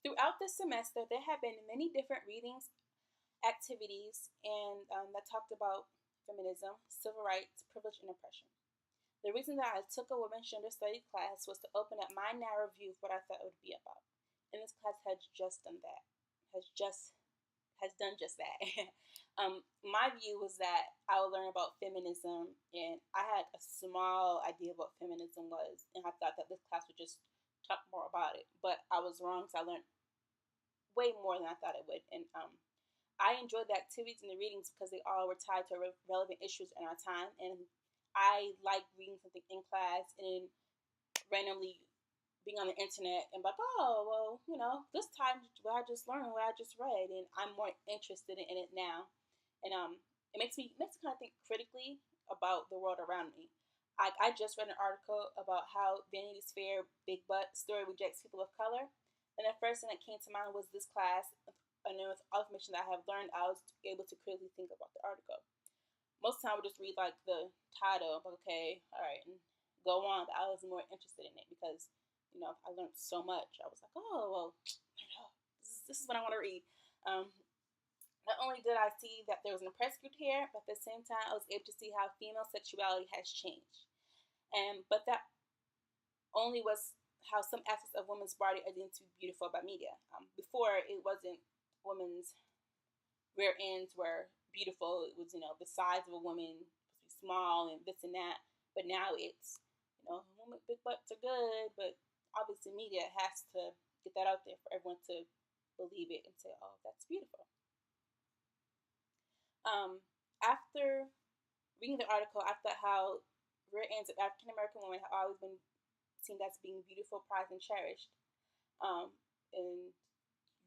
Throughout this semester, there have been many different readings, activities, and that talked about feminism, civil rights, privilege, and oppression. The reason that I took a women's gender studies class was to open up my narrow view of what I thought it would be about. And this class has just done that. Has done just that. My view was that I would learn about feminism, and I had a small idea of what feminism was, and I thought that this class would just talk more about it. But I was wrong, so I learned way more than I thought it would. And I enjoyed the activities and the readings because they all were tied to relevant issues in our time, and I like reading something in class and then randomly being on the internet and like, oh, well, this time what I just learned, what I just read, and I'm more interested in it now. And it makes me kind of think critically about the world around me. I just read an article about how Vanity's Fair Big Butt story rejects people of color, and the first thing that came to mind was this class. And then with all the information that I have learned, I was able to critically think about the article. Most of the time, I would just read like the title, like, okay, all right, and go on. But I was more interested in it because I learned so much. I was like, oh well, this is what I want to read. Um, Not only did I see that there was an oppressed group here, but at the same time, I was able to see how female sexuality has changed. And but that only was how some aspects of women's body are deemed to be beautiful by media. Before, it wasn't women's rear ends were beautiful. It was, the size of a woman supposed to be small and this and that. But now it's, women big butts are good, but obviously media has to get that out there for everyone to believe it and say, oh, that's beautiful. After reading the article, I thought how rear ends of African American women have always been seen as being beautiful, prized, and cherished. And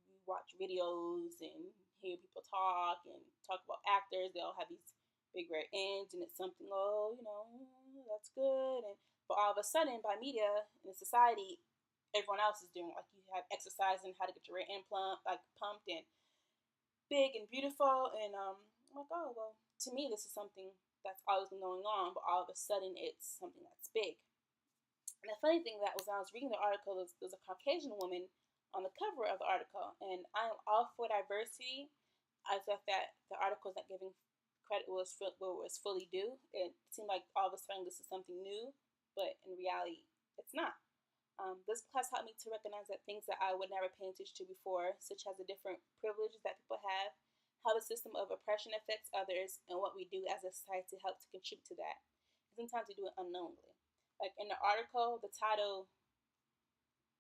you watch videos and hear people talk about actors. They all have these big red ends, and it's something. Oh, that's good. And but all of a sudden, by media and the society, everyone else is doing like you have exercise and how to get your rear end pumped and big and beautiful. And I'm like, oh well, to me, this is something that's always been going on, but all of a sudden, it's something that's big. And the funny thing that was when I was reading the article, there was a Caucasian woman on the cover of the article, and I am all for diversity. I thought that the article was not giving credit where it was fully due. It seemed like all of a sudden this is something new, but in reality, it's not. This class helped me to recognize that things that I would never pay attention to before, such as the different privileges that people have, how the system of oppression affects others, and what we do as a society to help to contribute to that. And sometimes we do it unknowingly. Like in the article, the title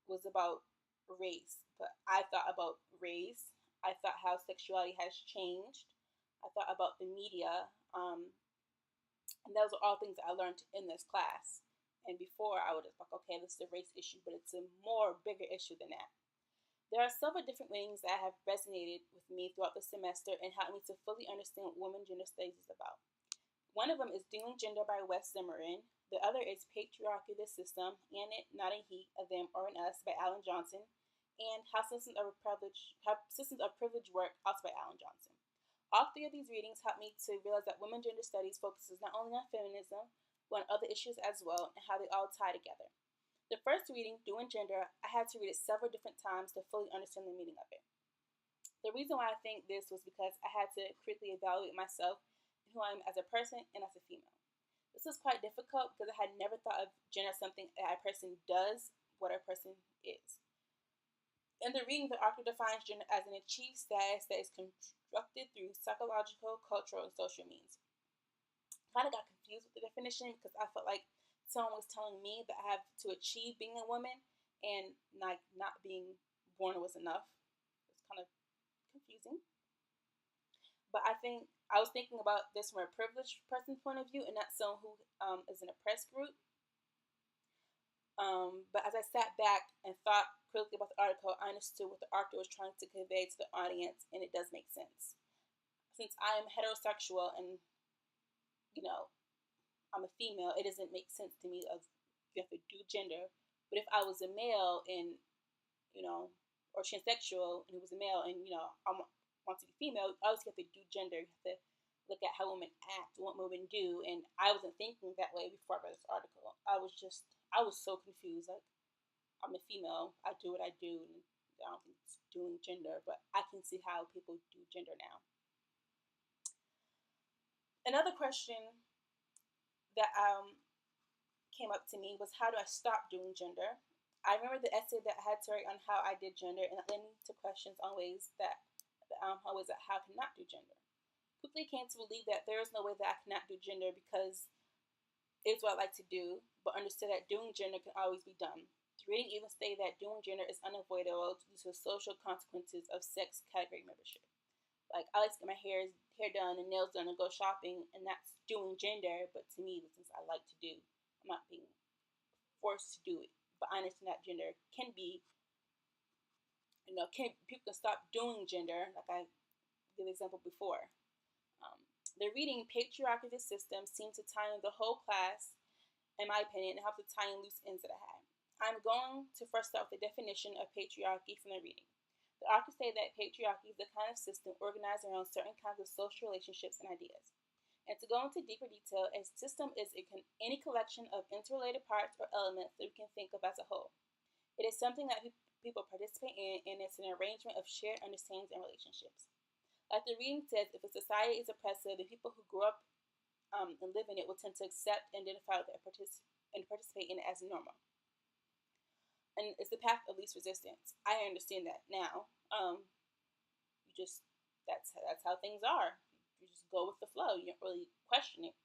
was about race, but I thought about race. I thought how sexuality has changed. I thought about the media, and those are all things that I learned in this class. And before, I would just like, okay, this is a race issue, but it's a more bigger issue than that. There are several different readings that have resonated with me throughout the semester and helped me to fully understand what women gender studies is about. One of them is Doing Gender by Wes Zimmerman. The other is Patriarchy, the System, and It, Not a He, a Them, or an Us by Alan Johnson, and How Systems of Privilege Work, also by Alan Johnson. All three of these readings helped me to realize that women gender studies focuses not only on feminism, but on other issues as well, and how they all tie together. The first reading, Doing Gender, I had to read it several different times to fully understand the meaning of it. The reason why I think this was because I had to critically evaluate myself and who I am as a person and as a female. This was quite difficult because I had never thought of gender as something that a person does, what a person is. In the reading, the author defines gender as an achieved status that is constructed through psychological, cultural, and social means. I kind of got confused with the definition because I felt like someone was telling me that I have to achieve being a woman and like not being born was enough. It's kind of confusing. But I think I was thinking about this from a privileged person's point of view and not someone who is an oppressed group. But as I sat back and thought critically about the article, I understood what the author was trying to convey to the audience, and it does make sense. Since I am heterosexual and, I'm a female, it doesn't make sense to me of you have to do gender. But if I was a male and, or transsexual and he was a male and, I want to be female, I always have to do gender. You have to look at how women act, what women do. And I wasn't thinking that way before I read this article. I was so confused. Like, I'm a female. I do what I do. And I don't think it's doing gender, but I can see how people do gender now. Another question that came up to me was, how do I stop doing gender? I remember the essay that I had to write on how I did gender, and that led me to questions on ways that how I cannot do gender. Quickly came to believe that there is no way that I cannot do gender because it's what I like to do, but understood that doing gender can always be done. The reading even stated that doing gender is unavoidable due to the social consequences of sex category membership. Like, I like to get my hair done and nails done and go shopping, and that's doing gender, but to me, the things I like to do, I'm not being forced to do it. But I understand that gender can be, people can stop doing gender, like I gave an example before. The reading Patriarchy the System seemed to tie in the whole class, in my opinion, and help to tie in loose ends that I had. I'm going to first start with the definition of patriarchy from the reading. The authors say that patriarchy is the kind of system organized around certain kinds of social relationships and ideas. And to go into deeper detail, a system is any collection of interrelated parts or elements that we can think of as a whole. It is something that people participate in, and it's an arrangement of shared understandings and relationships. Like the reading says, if a society is oppressive, the people who grow up and live in it will tend to accept and identify with it and participate in it as normal. And it's the path of least resistance. I understand that now. That's how things are. You just go with the flow. You don't really question it.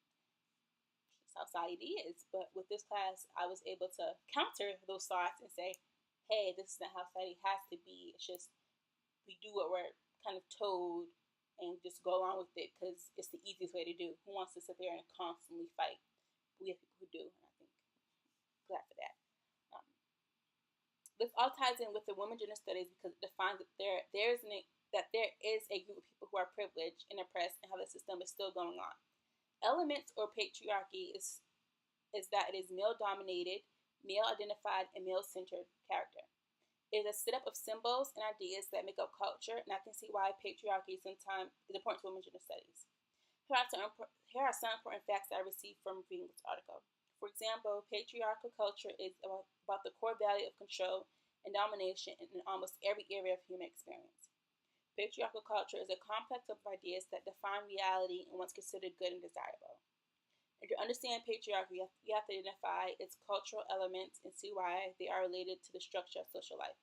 It's how society is. But with this class, I was able to counter those thoughts and say, hey, this is not how society has to be. It's just we do what we're kind of told and just go along with it because it's the easiest way to do. Who wants to sit there and constantly fight? We have people who do, and I think I'm glad for that. This all ties in with the women gender studies because it defines that there is a group of people who are privileged and oppressed and how the system is still going on. Elements or patriarchy is that it is male dominated, male identified, and male centered character. It is a setup of symbols and ideas that make up culture, and I can see why patriarchy sometimes is important to women gender studies. Here are some important facts that I received from reading this article. For example, patriarchal culture is about the core value of control and domination in almost every area of human experience. Patriarchal culture is a complex of ideas that define reality and what's considered good and desirable. And to understand patriarchy, you have to identify its cultural elements and see why they are related to the structure of social life.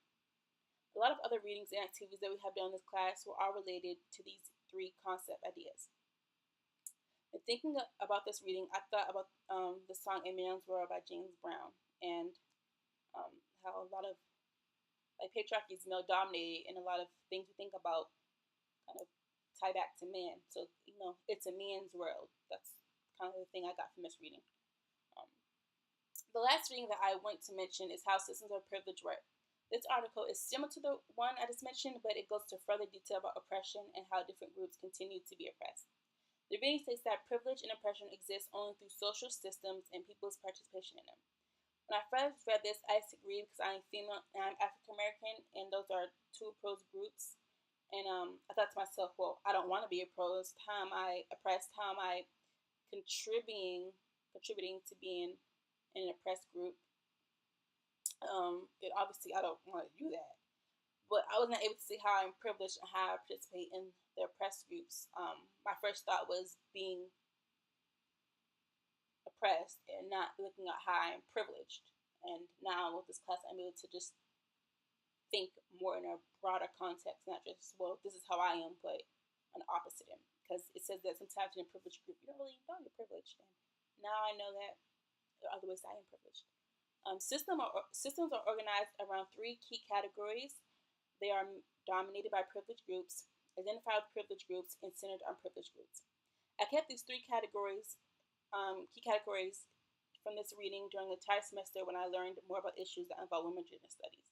A lot of other readings and activities that we have done in this class were all related to these three concept ideas. In thinking about this reading, I thought about the song A Man's World by James Brown, and how a lot of patriarchy is male dominated, and a lot of things we think about kind of tie back to man. So, it's a man's world. That's kind of the thing I got from this reading. The last reading that I want to mention is How Systems of Privilege Work. This article is similar to the one I just mentioned, but it goes to further detail about oppression and how different groups continue to be oppressed. The reading states that privilege and oppression exist only through social systems and people's participation in them. When I first read this, I disagreed because I'm female and I'm African American, and those are two opposed groups. And I thought to myself, well, I don't want to be oppressed. How am I oppressed? How am I contributing to being in an oppressed group? Obviously, I don't want to do that. But I was not able to see how I'm privileged and how I participate in the oppressed groups. My first thought was being oppressed and not looking at how I'm privileged. And now with this class, I'm able to just think more in a broader context, not just, well, this is how I am, but an opposite him. Because it says that sometimes in a privileged group, you don't really know you're privileged. And now I know that there are other ways I am privileged. Systems are organized around three key categories. They are dominated by privileged groups, identified with privileged groups, and centered on privileged groups. I kept these three categories, key categories, from this reading during the entire semester when I learned more about issues that involve women gender studies.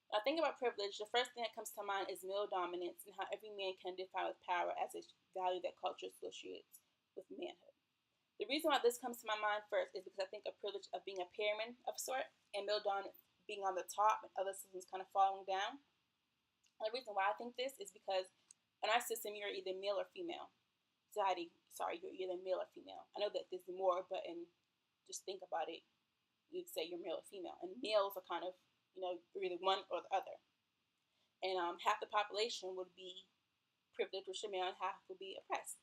When I think about privilege, the first thing that comes to mind is male dominance and how every man can identify with power as a value that culture associates with manhood. The reason why this comes to my mind first is because I think of privilege of being a pyramid of sort, and male dominance being on the top and other systems kind of falling down. And the reason why I think this is because in our system, you're either male or female. You're either male or female. I know that there's more, but just think about it, you'd say you're male or female. And males are kind of, you're either one or the other. And half the population would be privileged, which is male, and half would be oppressed.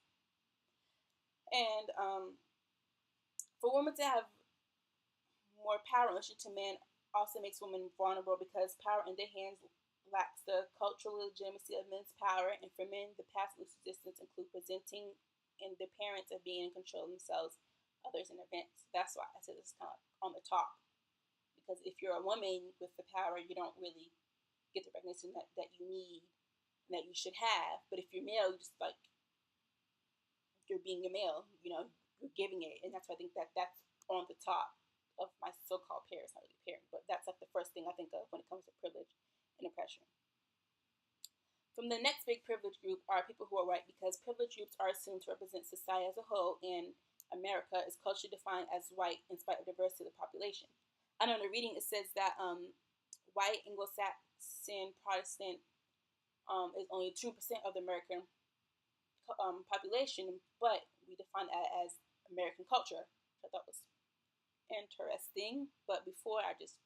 And for women to have more power in relation to men also makes women vulnerable because power in their hands lacks the cultural legitimacy of men's power, and for men, the paths of resistance include presenting and the parents of being in control of themselves, others, and events. That's why I said it's kind of on the top. Because if you're a woman with the power, you don't really get the recognition that you need and that you should have. But if you're male, you just like you're being a male, you're giving it, and that's why I think that's on the top of my so-called peers, not really parent, but that's like the first thing I think of when it comes to privilege and oppression. From the next big privilege group are people who are white, because privilege groups are assumed to represent society as a whole, and America is culturally defined as white in spite of diversity of the population. I know in the reading it says that white Anglo-Saxon Protestant is only 2% of the American population, but we define that as American culture, which I thought was interesting. But before, I just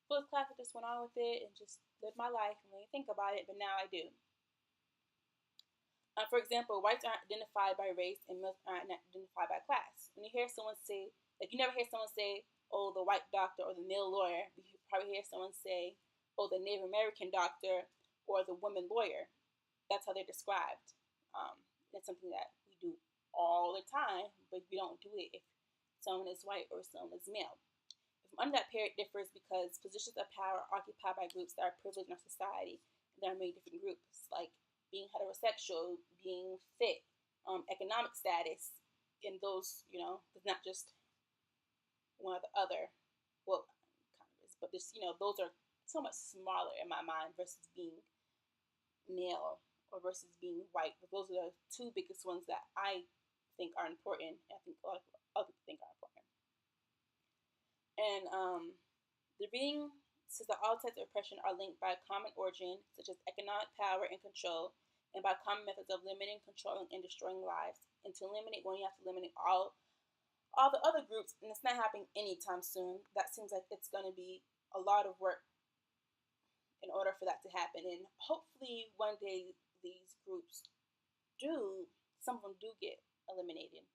first class, I just went on with it and just lived my life and really think about it, but now I do. For example, whites aren't identified by race and males aren't identified by class. When you hear someone say, like, you never hear someone say, oh, the white doctor or the male lawyer. You probably hear someone say, oh, the Native American doctor or the woman lawyer. That's how they're described. It's something that we do all the time, but we don't do it if someone is white or someone is male. From under that period differs because positions of power are occupied by groups that are privileged in our society. There are many different groups, like being heterosexual, being fit, economic status, and those, it's not just one or the other. Well, kind of is, but this, those are so much smaller in my mind versus being male or versus being white. But those are the two biggest ones that I think are important, and I think a lot of other people think are important. And the reading says that all types of oppression are linked by a common origin, such as economic power and control, and by common methods of limiting, controlling, and destroying lives. And to eliminate one, you have to eliminate all the other groups, and it's not happening anytime soon. That seems like it's going to be a lot of work in order for that to happen. And hopefully one day these groups some of them do get eliminated,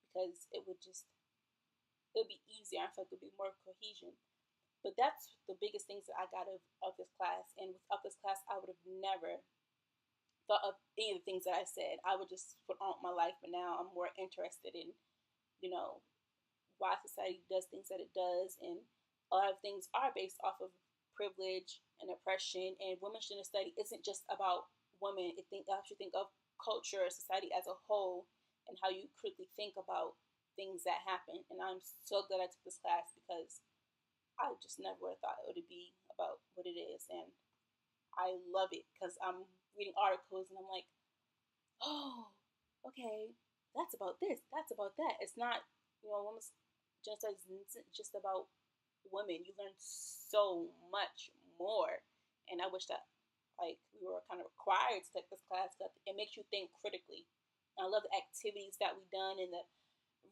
because it would be easier. I feel like it would be more cohesion. But that's the biggest things that I got of this class. And without this class, I would have never thought of any of the things that I said. I would just put on my life, but now I'm more interested in, why society does things that it does. And a lot of things are based off of privilege and oppression. And women's gender study isn't just about women. I should think of culture, society as a whole, and how you critically think about things that happen. And I'm so glad I took this class, because I just never would have thought it would be about what it is. And I love it because I'm reading articles and I'm like, oh, okay, that's about this, that's about that. It's not, women's genocide isn't just about women. You learn so much more. And I wish that we were kind of required to take this class, because it makes you think critically. And I love the activities that we've done and the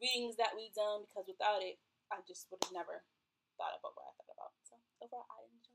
readings that we've done, because without it, I just would have never thought about what I thought about. So overall, I enjoyed